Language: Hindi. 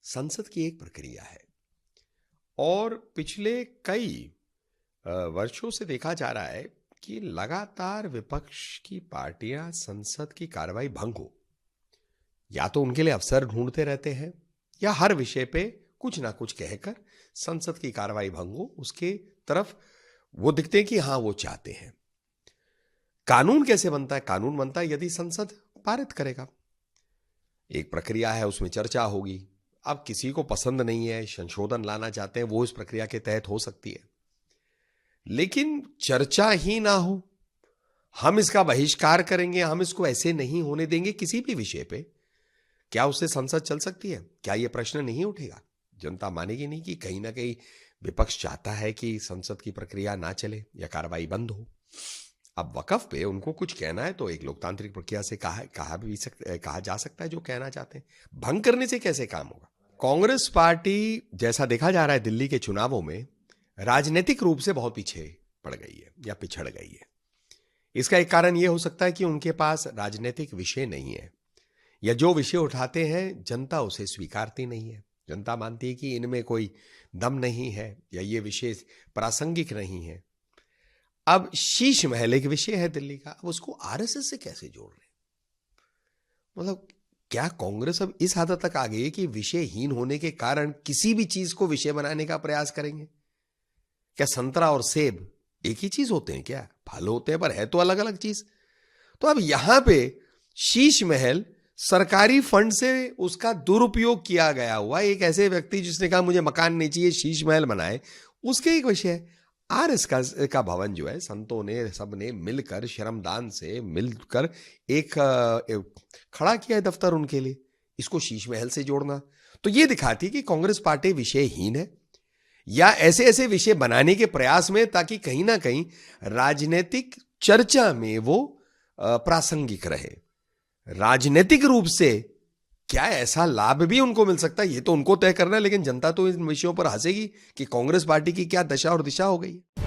संसद की एक प्रक्रिया है और पिछले कई वर्षों से देखा जा रहा है कि लगातार विपक्ष की पार्टियां संसद की कार्रवाई भंग हो, या तो उनके लिए अवसर ढूंढते रहते हैं या हर विषय पे कुछ ना कुछ कहकर संसद की कार्रवाई भंग हो उसके तरफ वो दिखते हैं कि हां वो चाहते हैं। कानून कैसे बनता है? कानून बनता है यदि संसद पारित करेगा। एक प्रक्रिया है, उसमें चर्चा होगी। अब किसी को पसंद नहीं है, संशोधन लाना चाहते हैं, वो इस प्रक्रिया के तहत हो सकती है। लेकिन चर्चा ही ना हो, हम इसका बहिष्कार करेंगे, हम इसको ऐसे नहीं होने देंगे किसी भी विषय पे, क्या उससे संसद चल सकती है? क्या यह प्रश्न नहीं उठेगा? जनता मानेगी नहीं कि कहीं ना कहीं विपक्ष चाहता है कि संसद की प्रक्रिया ना चले या कार्रवाई बंद हो। अब वकफ पे उनको कुछ कहना है तो एक लोकतांत्रिक प्रक्रिया से कहा जा सकता है जो कहना चाहते हैं। भंग करने से कैसे काम होगा? कांग्रेस पार्टी जैसा देखा जा रहा है दिल्ली के चुनावों में राजनीतिक रूप से बहुत पीछे पड़ गई है या पिछड़ गई है। इसका एक कारण यह हो सकता है कि उनके पास राजनीतिक विषय नहीं है, या जो विषय उठाते हैं जनता उसे स्वीकारती नहीं है। जनता मानती है कि इनमें कोई दम नहीं है या ये विषय प्रासंगिक नहीं है। अब शीश महल एक विषय है दिल्ली का, अब उसको आरएसएस से कैसे जोड़ रहे? मतलब क्या कांग्रेस अब इस हद तक आ गई है कि विषयहीन होने के कारण किसी भी चीज को विषय बनाने का प्रयास करेंगे? क्या संतरा और सेब एक ही चीज होते हैं? क्या फल होते हैं पर है तो अलग अलग चीज। तो अब यहां पे शीश महल सरकारी फंड से उसका दुरुपयोग किया गया हुआ एक ऐसे व्यक्ति जिसने कहा मुझे मकान नहीं चाहिए, शीश महल बनाए, उसके एक विषय है। आरएस का भवन जो है, संतों ने सबने मिलकर श्रमदान से मिलकर एक खड़ा किया है दफ्तर उनके लिए, इसको शीश महल से जोड़ना तो ये दिखाती है कि कांग्रेस पार्टी विषयहीन है या ऐसे ऐसे विषय बनाने के प्रयास में ताकि कहीं ना कहीं राजनीतिक चर्चा में वो प्रासंगिक रहे। राजनीतिक रूप से क्या ऐसा लाभ भी उनको मिल सकता है ये तो उनको तय करना है, लेकिन जनता तो इन विषयों पर हंसेगी कि कांग्रेस पार्टी की क्या दशा और दिशा हो गई है।